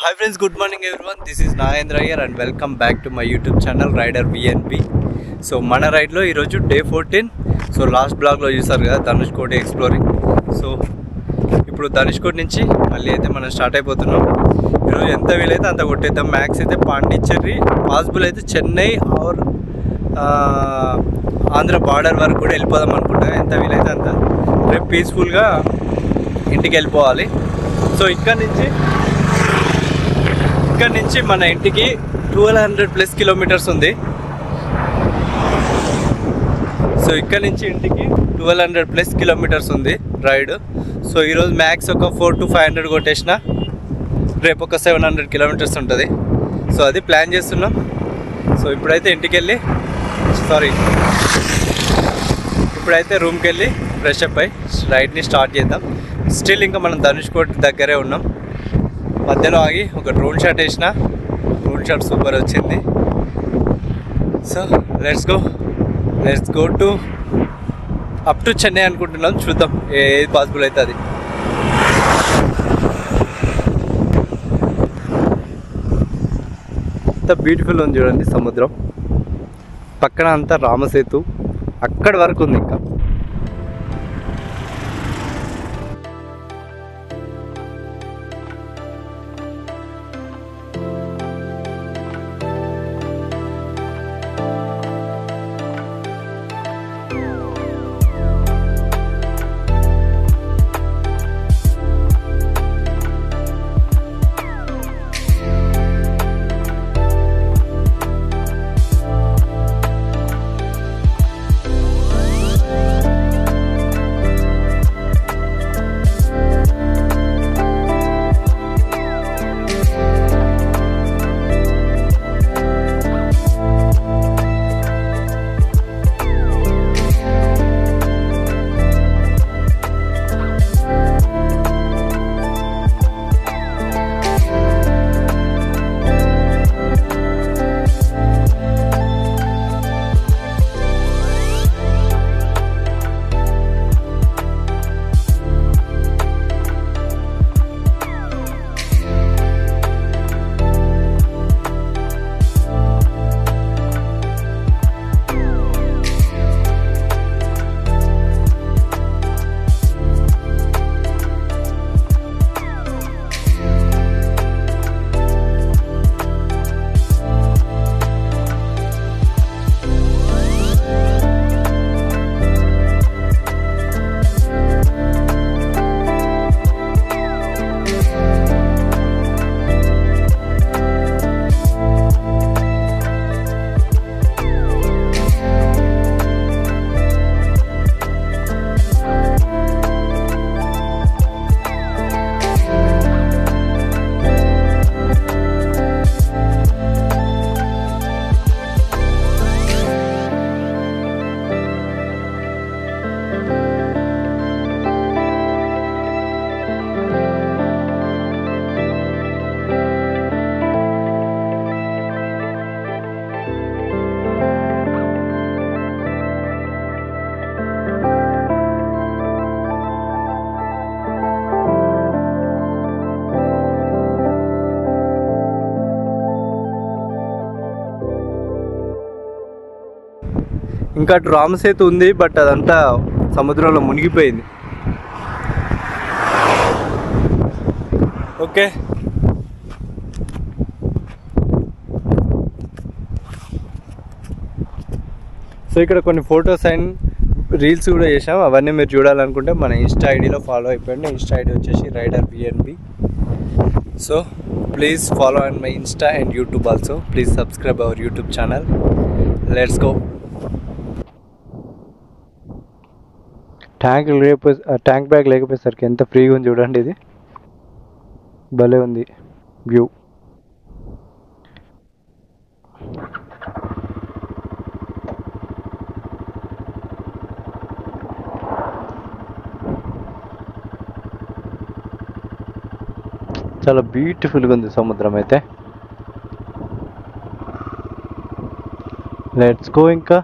Hi friends, good morning everyone. This is Nagendra here and welcome back to my YouTube channel Rider VNB. So mana ride lo ee roju day 14. So last vlog lo chusaru kada Dhanushkodi exploring. So ఇప్పుడు ధనుష్కోటి నుంచి మళ్ళీ అయితే మనం start అయిపోతున్నాం. ఈరోజు ఎంత వీలైతే అంత కొట్టేద్దాం. మ్యాక్స్ అయితే పాండిచ్చేరి, పాసిబుల్ అయితే చెన్నై ఆర్ ఆంధ్ర బార్డర్ వరకు కూడా వెళ్ళిపోదాం అనుకుంటా. ఎంత వీలైతే అంత రేపు పీస్ఫుల్గా ఇంటికి వెళ్ళిపోవాలి. సో ఇక్కడ నుంచి మన ఇంటికి 1200+ కిలోమీటర్స్ ఉంది. సో ఇక్కడ నుంచి ఇంటికి 1200+ కిలోమీటర్స్ ఉంది రైడ్. సో ఈరోజు మ్యాక్స్ ఒక 400 to 500 కొట్టేసిన, రేపు ఒక 700 కిలోమీటర్స్ ఉంటుంది. సో అది ప్లాన్ చేస్తున్నాం. సో ఇప్పుడైతే రూమ్కి వెళ్ళి ఫ్రెష్ అప్ అయ్యి రైడ్ని స్టార్ట్ చేద్దాం. స్టిల్ ఇంకా మనం ధనుష్కోటి దగ్గరే ఉన్నాం. మధ్యలో ఆగి ఒక డ్రోన్ షాట్ వేసిన, డ్రోన్ షాట్ సూపర్ వచ్చింది. So let's go to up to Chennai అనుకుంటున్నాం. చూద్దాం ఏది పాసిబుల్ అయితే అది. ఎంత బ్యూటిఫుల్ ఉంది చూడండి సముద్రం. పక్కన అంతా రామసేతు అక్కడి వరకు ఉంది. ఇంకా ఇంకా రామసేతు ఉంది, బట్ అదంతా సముద్రంలో మునిగిపోయింది. ఓకే, సో ఇక్కడ కొన్ని ఫొటోస్ అండ్ రీల్స్ కూడా చేసాం. అవన్నీ మీరు చూడాలనుకుంటే మన ఇన్స్టా ఐడిలో ఫాలో అయిపోయింది. ఇన్స్టా ఐడి వచ్చేసి rider VNB. So please follow and my insta and YouTube also. Please subscribe our YouTube channel. Let's go. Tank bag లేకపోయేసరికి ఎంత ఫ్రీగా ఉంది చూడండి. ఇది భలే ఉంది వ్యూ. చాలా బ్యూటిఫుల్గా ఉంది సముద్రం అయితే. Let's go. ఇంకా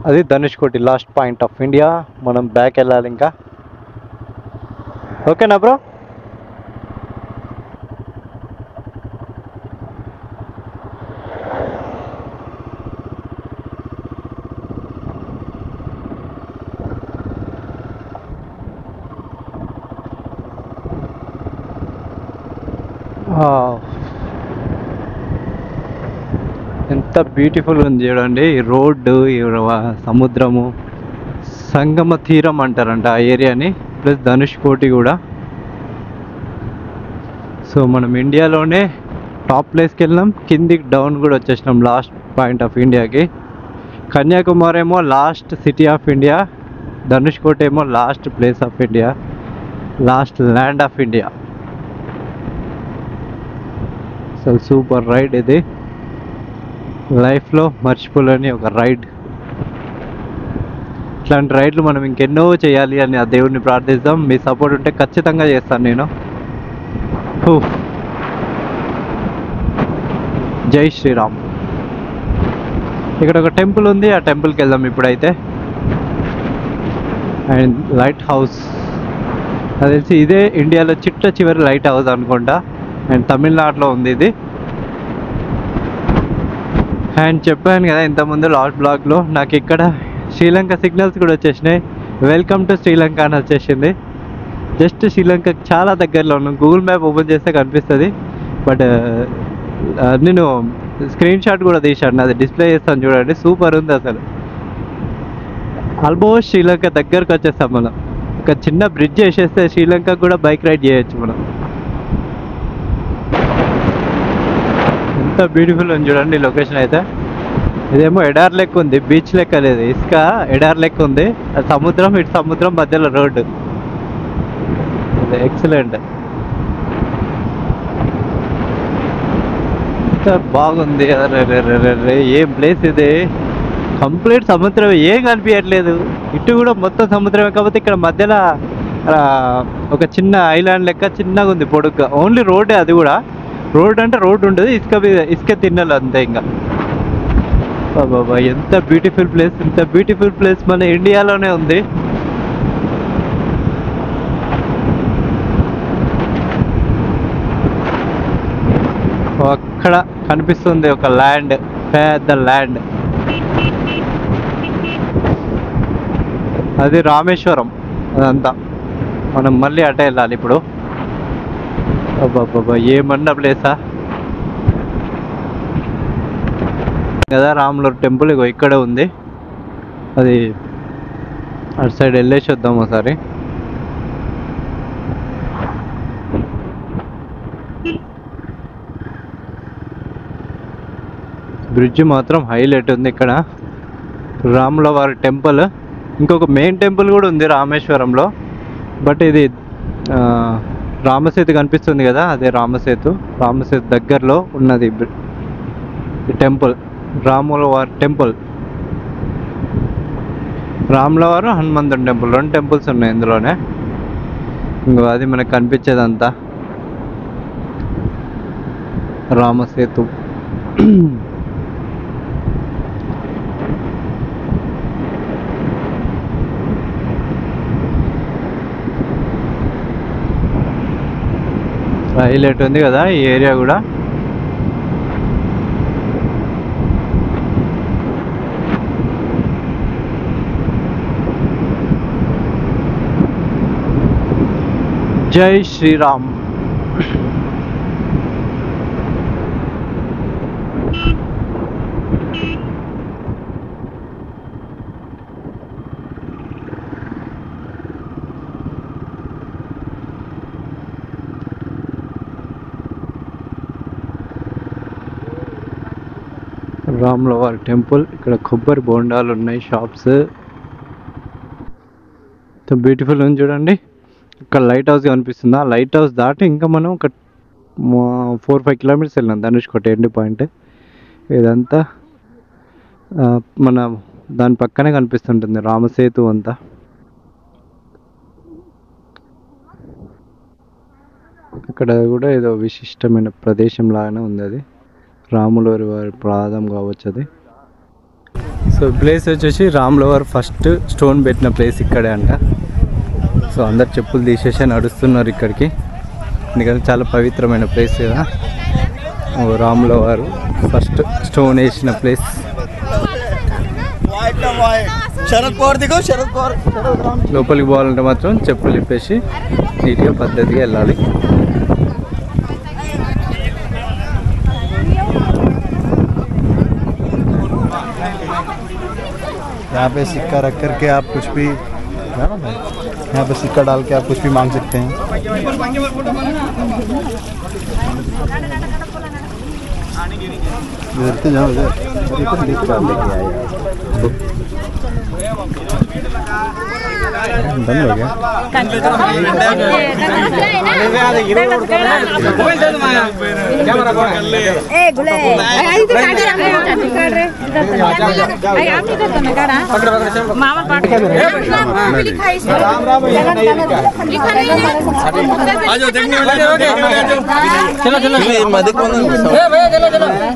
అది Dhanushkodi last point of India. మనం బ్యాక్ వెళ్ళాలి ఇంకా. ఓకేనా బ్రో? ఎంత బ్యూటిఫుల్ ఉంది చూడండి. ఈ రోడ్డు, ఈ సముద్రము, సంగమ తీరం అంటారంట ఆ ఏరియాని, ప్లస్ ధనుష్కోటి కూడా. సో మనం ఇండియాలోనే టాప్ ప్లేస్కి వెళ్ళినాం, కిందికి డౌన్ కూడా వచ్చేసినాం లాస్ట్ పాయింట్ ఆఫ్ ఇండియాకి. కన్యాకుమారి ఏమో last city of India, Dhanushkodi ఏమో last place of India, last land of India. అసలు సూపర్ రైడ్ ఇది, లైఫ్లో మర్చిపోలేని ఒక రైడ్. ఇట్లాంటి రైడ్లు మనం ఇంకెన్నో చేయాలి అని ఆ దేవుడిని ప్రార్థిస్తాం. మీ సపోర్ట్ ఉంటే ఖచ్చితంగా చేస్తాను నేను. జై శ్రీరామ్. ఇక్కడ ఒక టెంపుల్ ఉంది, ఆ టెంపుల్కి వెళ్దాం ఇప్పుడైతే. అండ్ లైట్ హౌస్, అది తెలిసి ఇదే ఇండియాలో చిట్ట చివరి లైట్ హౌస్ అనుకుంటా, అండ్ తమిళనాడులో ఉంది ఇది. అండ్ చెప్పాను కదా ఇంతకుముందు లాస్ట్ బ్లాగ్లో, నాకు ఇక్కడ శ్రీలంక సిగ్నల్స్ కూడా వచ్చేసినాయి. వెల్కమ్ టు శ్రీలంక అని వచ్చేసింది. జస్ట్ శ్రీలంకకి చాలా దగ్గరలో ఉన్నాం. గూగుల్ మ్యాప్ ఓపెన్ చేస్తే కనిపిస్తుంది. బట్ నేను స్క్రీన్ షాట్ కూడా తీశాను, అది డిస్ప్లే చేస్తాను చూడండి. సూపర్ ఉంది అసలు. ఆల్మోస్ట్ శ్రీలంక దగ్గరకు వచ్చేస్తాం మనం. ఒక చిన్న బ్రిడ్జ్ వేసేస్తే శ్రీలంక కూడా బైక్ రైడ్ చేయొచ్చు మనం. ఎంత బ్యూటిఫుల్ ఉంది చూడండి లొకేషన్ అయితే. ఇదేమో ఎడార్ లెక్క ఉంది, బీచ్ లెక్క లేదు, ఇసుక ఎడార్ లెక్క ఉంది. సముద్రం, ఇటు సముద్రం మధ్యలో రోడ్డు. ఎక్సలెంట్, ఎంత బాగుంది. ఏం ప్లేస్ ఇది, కంప్లీట్ సముద్రం, ఏం కనిపించట్లేదు. ఇటు కూడా మొత్తం సముద్రమే, కాకపోతే ఇక్కడ మధ్యలో ఒక చిన్న ఐలాండ్ లెక్క చిన్నగా ఉంది, పొడుగ్గా. ఓన్లీ రోడ్డే, అది కూడా రోడ్ అంటే రోడ్ ఉండదు, ఇసుక తిన్నలు అంతే. ఇంకా బాబా ఎంత బ్యూటిఫుల్ ప్లేస్, ఇంత బ్యూటిఫుల్ ప్లేస్ మన ఇండియాలోనే ఉంది. అక్కడ కనిపిస్తుంది ఒక ల్యాండ్, పెద్ద ల్యాండ్. అది రామేశ్వరం. అదంతా మనం మళ్ళీ అటే వెళ్ళాలి ఇప్పుడు. బాబా ఏమన్నా ప్లేసా కదా. రాములూరు టెంపుల్ ఇగో ఇక్కడే ఉంది. అది అటు సైడ్ వెళ్ళేసి వద్దాం ఒకసారి. బ్రిడ్జ్ మాత్రం హైలైట్ ఉంది ఇక్కడ. రాముల వారి టెంపుల్, ఇంకొక మెయిన్ టెంపుల్ కూడా ఉంది రామేశ్వరంలో. బట్ ఇది రామసేతు కనిపిస్తుంది కదా, అదే రామసేతు. రామసేతు దగ్గరలో ఉన్నది ఈ టెంపుల్, రాముల వారి టెంపుల్. రాముల వారు, హనుమంతుని టెంపుల్, రెండు టెంపుల్స్ ఉన్నాయి ఇందులోనే. ఇంకో అది మనకు కనిపించేదంతా రామసేతు. హైలైట్ ఉంది కదా ఈ ఏరియా కూడా. జై శ్రీరామ్. రాముల వారి టెంపుల్. ఇక్కడ కొబ్బరి బోండాలు ఉన్నాయి, షాప్స్. బ్యూటిఫుల్ ఉంది చూడండి. ఇక్కడ లైట్ హౌస్ కనిపిస్తుంది. ఆ లైట్ హౌస్ దాటి ఇంకా మనం ఒక 4-5 కిలోమీటర్స్ వెళ్ళినాం ధనుష్కోటి ఎండ్ పాయింట్. ఇదంతా మన దాని పక్కనే కనిపిస్తుంటుంది రామసేతు అంతా. అక్కడ కూడా ఏదో విశిష్టమైన ప్రదేశం లాగానే ఉంది, అది రాముల వారి ప్రాంతం కావచ్చు అది. సో ప్లేస్ వచ్చేసి రాముల వారు ఫస్ట్ స్టోన్ పెట్టిన ప్లేస్ ఇక్కడే అంట. సో అందరు చెప్పులు తీసేసి నడుస్తున్నారు ఇక్కడికి, ఎందుకంటే చాలా పవిత్రమైన ప్లేస్ కదా. రాముల వారు ఫస్ట్ స్టోన్ వేసిన ప్లేస్. లోపలికి పోవాలంటే మాత్రం చెప్పులు ఇప్పేసి నీట్గా పద్ధతిగా వెళ్ళాలి. यहाँ पे सिक्का रख करके आप कुछ भी, यहाँ पे सिक्का डाल के आप कुछ भी मांग सकते हैं। इधर जाओ,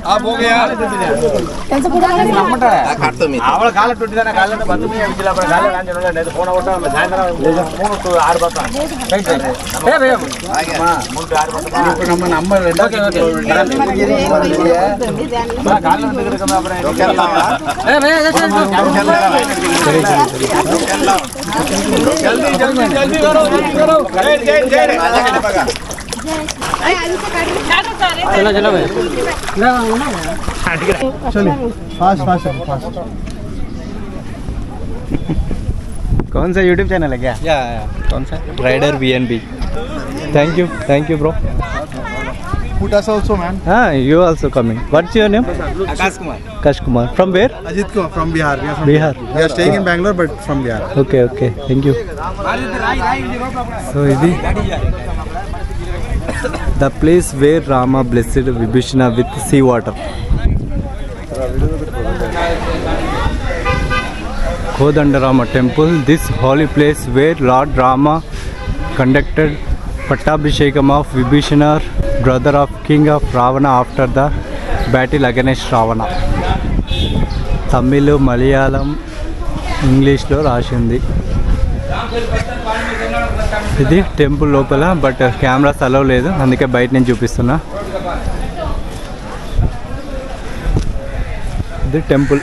बंद हो गया। चलिए फास्ट फास्ट फास्ट। कौन सा यूट्यूब चैनल है क्या? या कौन सा? Rider VNB। Thank you bro. Put us also, man. You also coming. What's your name? Akash Kumar. From where? Ajit Kumar from Bihar. We are from Bihar. We are staying in Bangalore, but from Bihar. Okay. Thank you. So ఇది the place where Rama blessed Vibhishana with sea water. Kodandarama temple, this holy place where Lord Rama conducted Pattabhishekam of Vibhishana, brother of king of Ravana after the battle against Ravana. Tamil, Malayalam, ఇంగ్లీష్లో రాసింది. ఇది temple లోపల, but cameras allow లేదు, అందుకే బయట నేను చూపిస్తున్నా. ఇది టెంపుల్.